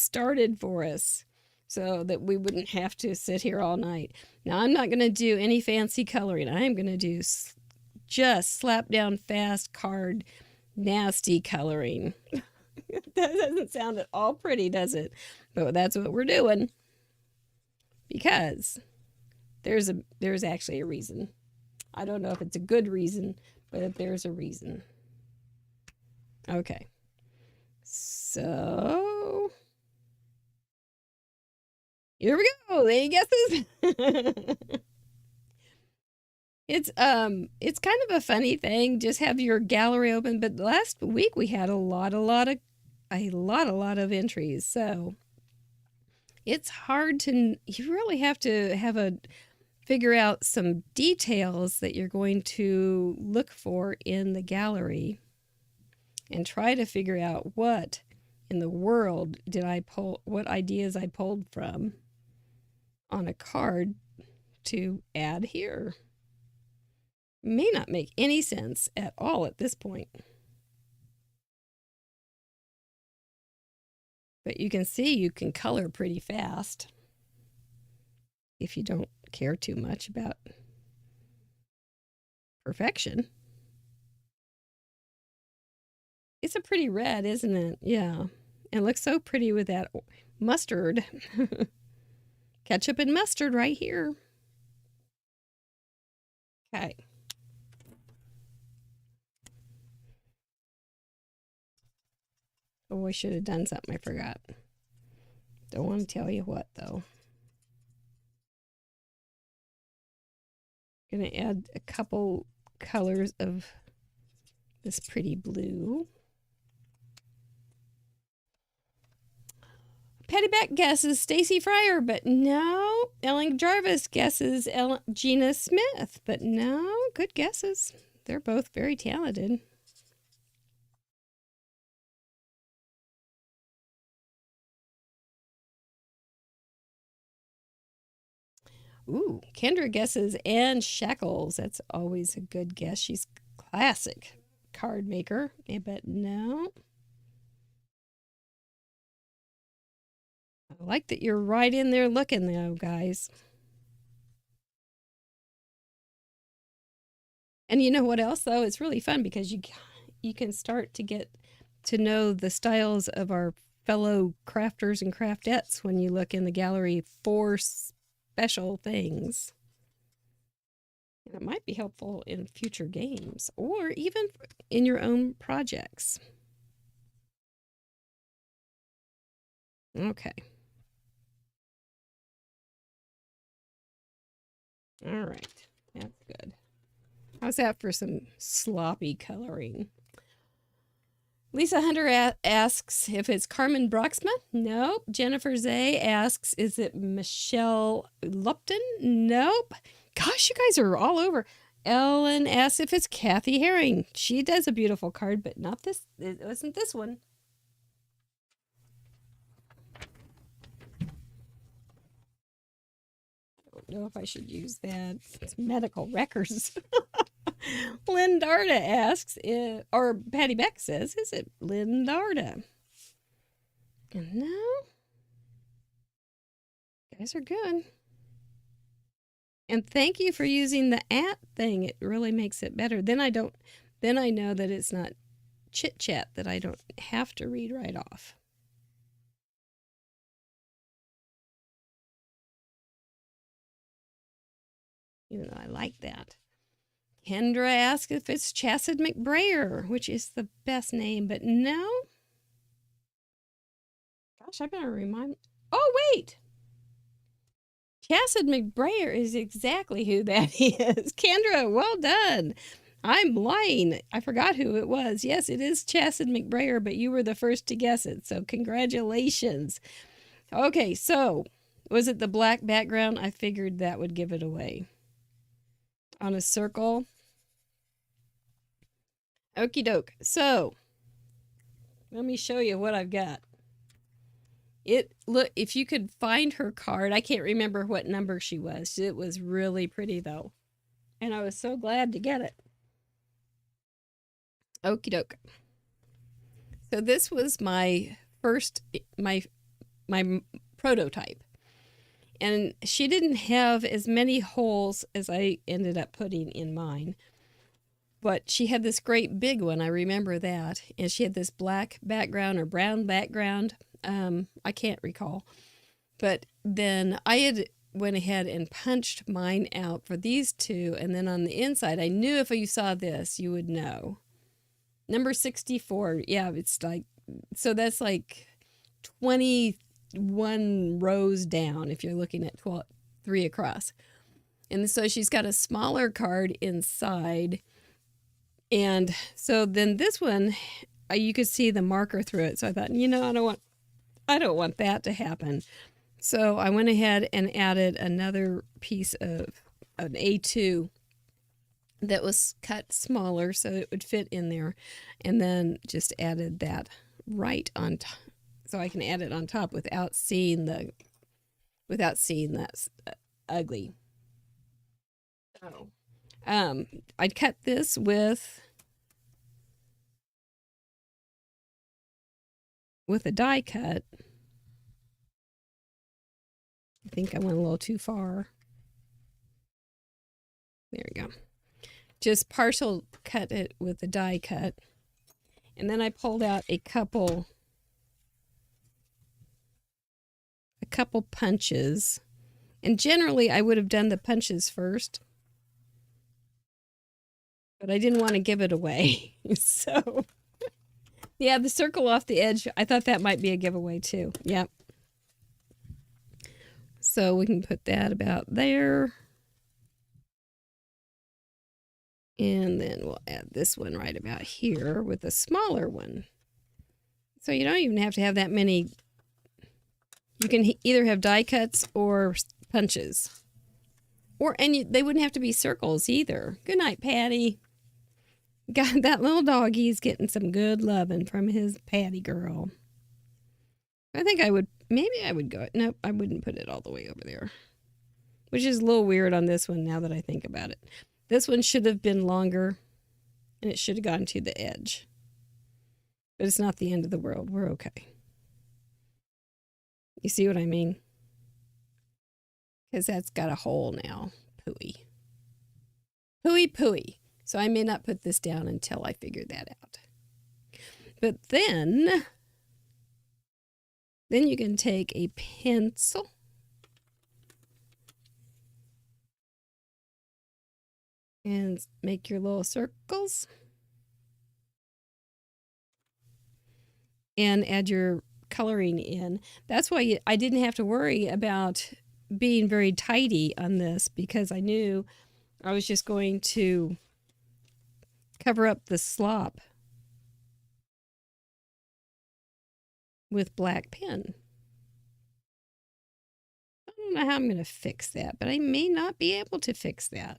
started for us so that we wouldn't have to sit here all night. Now, I'm not going to do any fancy coloring. I am going to do just slap down fast card nasty coloring. That doesn't sound at all pretty, does it? But that's what we're doing because there's actually a reason. I don't know if it's a good reason, but there's a reason. Okay. So here we go. Any guesses? It's kind of a funny thing. Just have your gallery open. But last week we had a lot of entries. So it's hard to. You really have to figure out some details that you're going to look for in the gallery, and try to figure out what in the world did I pull, what ideas I pulled from on a card to add here. May not make any sense at all at this point. But you can see you can color pretty fast if you don't care too much about perfection. It's a pretty red, isn't it? Yeah. It looks so pretty with that mustard. Ketchup and mustard right here. Okay. Oh, I should have done something I forgot. Don't want to tell you what, though. Gonna add a couple colors of this pretty blue. Patty Beck guesses Stacy Fryer, but no. Ellen Jarvis guesses Gina Smith, but no. Good guesses. They're both very talented. Ooh, Kendra guesses Anne Shackles. That's always a good guess. She's classic card maker, but no. I like that you're right in there looking, though, guys. And you know what else, though? It's really fun because you can start to get to know the styles of our fellow crafters and craftettes when you look in the gallery for special things. And it might be helpful in future games or even in your own projects. Okay. All right. That's good. How's that for some sloppy coloring? Lisa Hunter asks if it's Carmen Broxma. Nope. Jennifer Zay asks, is it Michelle Lupton? Nope. Gosh, you guys are all over. Ellen asks if it's Kathy Herring. She does a beautiful card, but not this. It wasn't this one. I don't know if I should use that. It's medical records. Lynn Darda asks, or Patty Beck says, is it Lynn Darda? And no. You guys are good. And thank you for using the @ thing. It really makes it better. Then I know that it's not chit chat, that I don't have to read right off. Even though I like that. Kendra asks if it's Chassid McBrayer, which is the best name, but no. Gosh, I better remind. Oh, wait. Chassid McBrayer is exactly who that is. Kendra, well done. I'm lying. I forgot who it was. Yes, it is Chassid McBrayer, but you were the first to guess it, so congratulations. Okay, so was it the black background? I figured that would give it away. On a circle. Okie doke. So let me show you what I've got. Look, if you could find her card, I can't remember what number she was. It was really pretty though. And I was so glad to get it. Okie doke. So this was my first, my prototype. And she didn't have as many holes as I ended up putting in mine. But she had this great big one, I remember that. And she had this black background or brown background. I can't recall. But then I had went ahead and punched mine out for these two. And then on the inside, I knew if you saw this, you would know. Number 64. Yeah, it's like, so that's like 21 rows down if you're looking at 3 across. And so she's got a smaller card inside. And so then this one, you could see the marker through it. So I thought, I don't want that to happen. So I went ahead and added another piece of an A2 that was cut smaller so it would fit in there. And then just added that right on top. So I can add it on top without seeing that's ugly. So I'd cut this with a die cut. I think I went a little too far. There we go. Just partial cut it with a die cut. And then I pulled out a couple punches. And generally I would have done the punches first. But I didn't want to give it away. So, yeah, the circle off the edge, I thought that might be a giveaway too. Yep. So we can put that about there. And then we'll add this one right about here with a smaller one. So you don't even have to have that many. You can either have die cuts or punches. They wouldn't have to be circles either. Good night, Patty. God, that little doggy's getting some good loving from his Patty girl. I think maybe I would go, nope, I wouldn't put it all the way over there. Which is a little weird on this one now that I think about it. This one should have been longer, and it should have gone to the edge. But it's not the end of the world. We're okay. You see what I mean? Because that's got a hole now. Pooey. Pooey, pooey. So I may not put this down until I figure that out. But then you can take a pencil and make your little circles and add your coloring in. That's why I didn't have to worry about being very tidy on this, because I knew I was just going to cover up the slop with black pen. I don't know how I'm going to fix that, but I may not be able to fix that.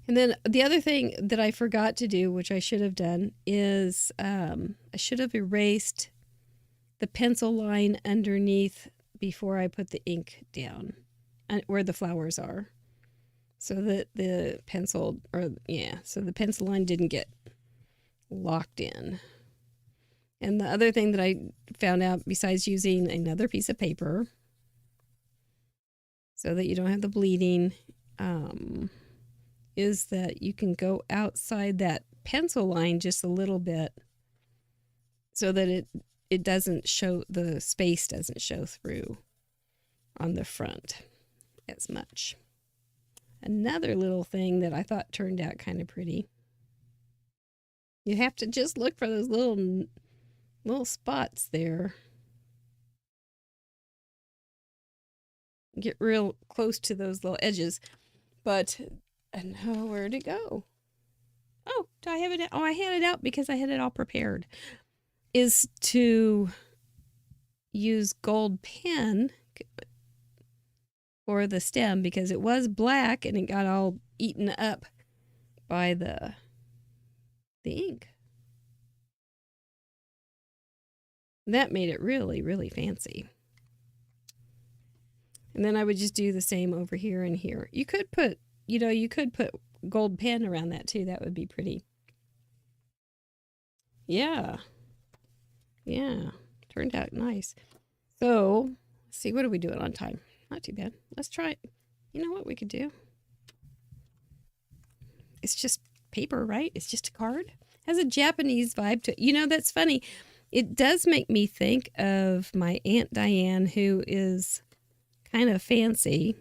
And then the other thing that I forgot to do, which I should have done, is I should have erased the pencil line underneath before I put the ink down where the flowers are, so that the pencil line didn't get locked in. And the other thing that I found out, besides using another piece of paper so that you don't have the bleeding, is that you can go outside that pencil line just a little bit so that it doesn't show, the space doesn't show through on the front as much. Another little thing that I thought turned out kind of pretty. You have to just look for those little spots there. Get real close to those little edges. But I know where to go. Oh, do I have it? Oh, I had it out because I had it all prepared. Is to use gold pen for the stem, because it was black and it got all eaten up by the ink. That made it really, really fancy. And then I would just do the same over here and here. You could put gold pen around that too. That would be pretty. Yeah. Yeah. Turned out nice. So, let's see, what are we doing on time? Not too bad. Let's try. You know what we could do? It's just paper, right? It's just a card. Has a Japanese vibe to it. You know, that's funny. It does make me think of my Aunt Diane, who is kind of fancy.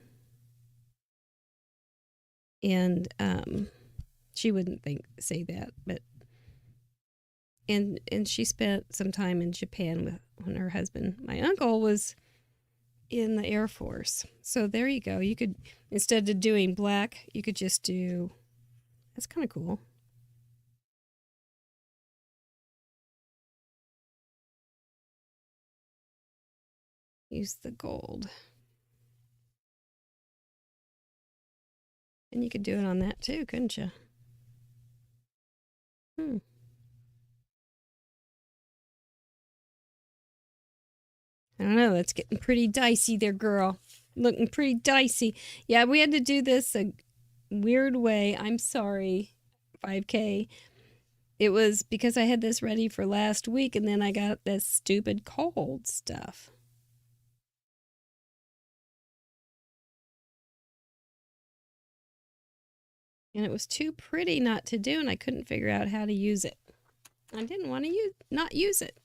And she wouldn't say that, but and she spent some time in Japan with when her husband, my uncle, was in the Air Force. So there you go. You could, instead of doing black, you could just do, that's kind of cool. Use the gold. And you could do it on that too, couldn't you? I don't know. That's getting pretty dicey there, girl. Looking pretty dicey. Yeah, we had to do this a weird way. I'm sorry, 5K. It was because I had this ready for last week and then I got this stupid cold stuff. And it was too pretty not to do, and I couldn't figure out how to use it. I didn't want to not use it.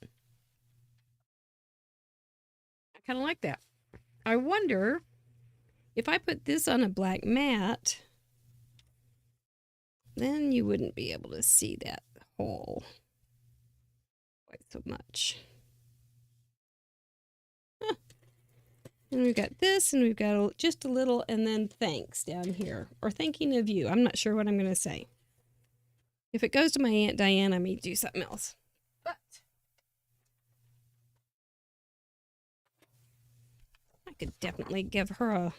I kind of like that. I wonder if I put this on a black mat, then you wouldn't be able to see that hole quite so much. Huh. And we've got this, and we've got just a little, and then thanks down here, or thinking of you. I'm not sure what I'm going to say. If it goes to my Aunt Diane, I may do something else. But I could definitely give her a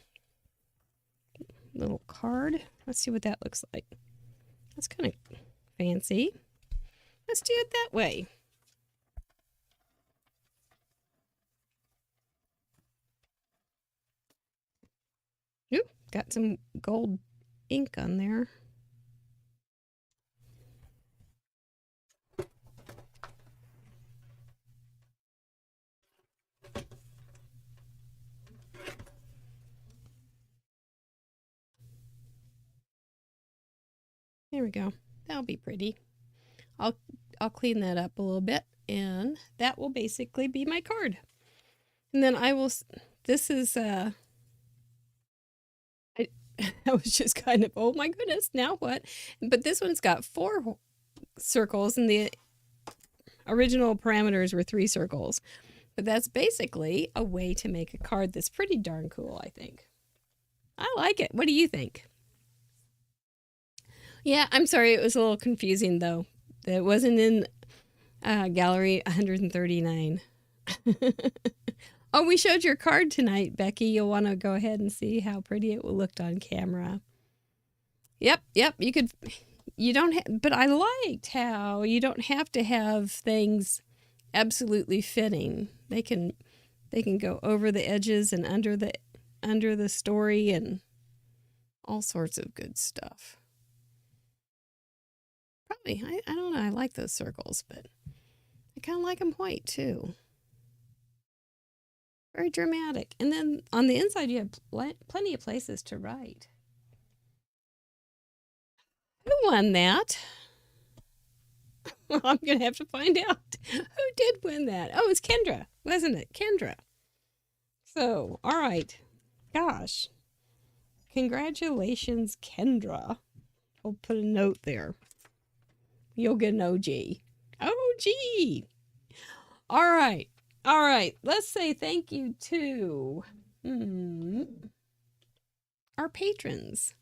little card. Let's see what that looks like. That's kind of fancy. Let's do it that way. Ooh, got some gold ink on there. There we go. That'll be pretty. I'll clean that up a little bit, and that will basically be my card. And then I will. This is I was just kind of, oh my goodness, now what? But this one's got 4 circles, and the original parameters were 3 circles. But that's basically a way to make a card that's pretty darn cool, I think. I like it. What do you think? Yeah, I'm sorry. It was a little confusing, though. It wasn't in gallery 139. Oh, we showed your card tonight, Becky. You'll want to go ahead and see how pretty it will look on camera. Yep. You could, you don't, but I liked how you don't have to have things absolutely fitting. They can go over the edges and under the story and all sorts of good stuff. Probably, I don't know. I like those circles, but I kind of like them white too. Very dramatic. And then on the inside, you have plenty of places to write. Who won that? Well, I'm going to have to find out who did win that. Oh, it's Kendra, wasn't it? Kendra. So, all right. Gosh. Congratulations, Kendra. I'll put a note there. You'll get an OG. OG. All right. Let's say thank you to our patrons.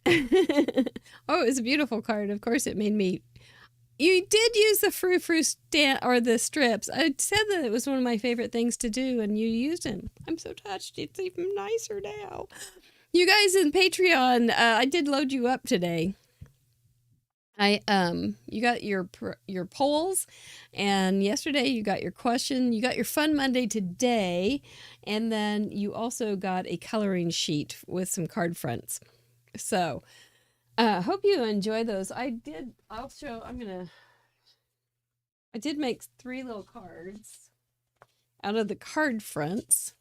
Oh, it was a beautiful card. Of course, it made me. You did use the frou-frou or the strips. I said that it was one of my favorite things to do, and you used them. I'm so touched. It's even nicer now. You guys in Patreon, I did load you up today. You got your polls, and yesterday you got your question. You got your Fun Monday today, and then you also got a coloring sheet with some card fronts. So, hope you enjoy those. I'll show. I'm gonna I did make 3 little cards out of the card fronts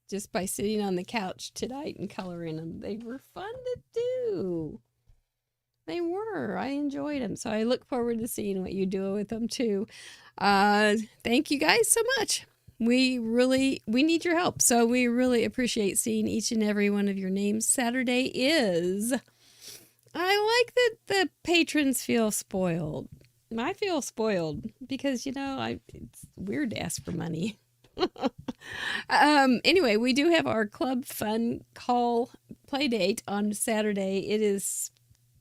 just by sitting on the couch tonight and coloring them. They were fun to do. They were. I enjoyed them. So I look forward to seeing what you do with them too. Thank you guys so much. We need your help. So we really appreciate seeing each and every one of your names. Saturday is, I like that the patrons feel spoiled. I feel spoiled because, it's weird to ask for money. Anyway, we do have our club fun call play date on Saturday. It is,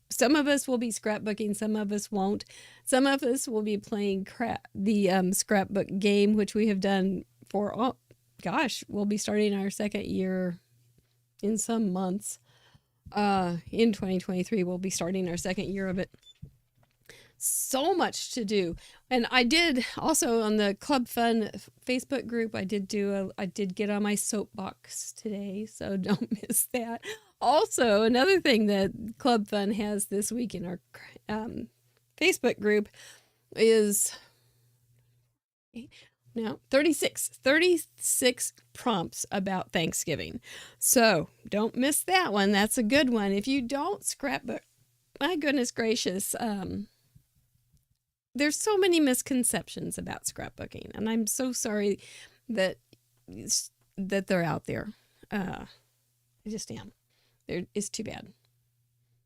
some of us will be scrapbooking, some of us won't. Some of us will be playing the scrapbook game, which we have done for, we'll be starting our 2nd year in some months. In 2023, we'll be starting our 2nd year of it. So much to do. And I did also on the Club Fun Facebook group, I did get on my soapbox today, so don't miss that. Also, another thing that Club Fun has this week in our Facebook group is 36 prompts about Thanksgiving. So don't miss that one. That's a good one. If you don't scrapbook, my goodness gracious, there's so many misconceptions about scrapbooking, and I'm so sorry that they're out there. I just am. It's too bad.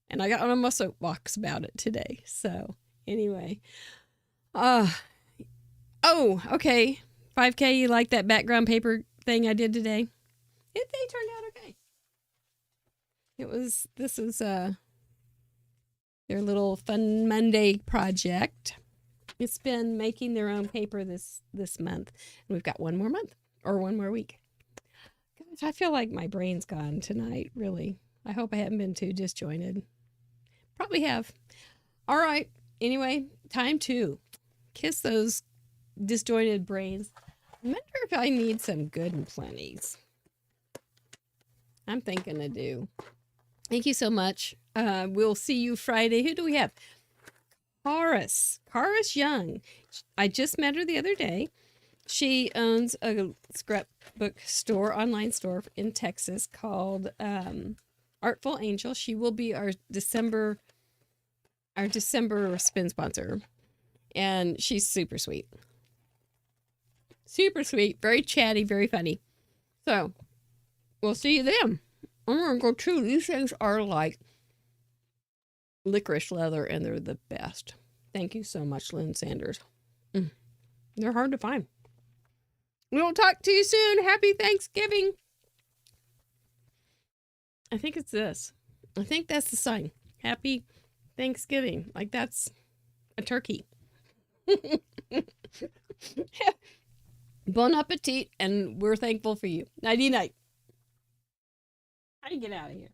And I got on my soapbox about it today. So anyway, okay. 5K, you like that background paper thing I did today? They turned out okay. This is their little Fun Monday project. It's been making their own paper this month. And we've got one more month or one more week. Gosh, I feel like my brain's gone tonight, really. I hope I haven't been too disjointed. Probably have. All right. Anyway, time to kiss those disjointed brains. I wonder if I need some Good and Plenty's. I'm thinking I do. Thank you so much. We'll see you Friday. Who do we have? Karis Young. I just met her the other day. She owns a scrapbook store, online store in Texas called Artful Angel. She will be our December spin sponsor. And she's super sweet. Super sweet, very chatty, very funny. So, we'll see you then. I'm going to go too. These things are like licorice leather, and they're the best. Thank you so much, Lynn Sanders. They're hard to find. We'll talk to you soon. Happy Thanksgiving. I think it's this. I think that's the sign. Happy Thanksgiving. Like that's a turkey. Bon appetit, and we're thankful for you. Nighty night. How do you get out of here?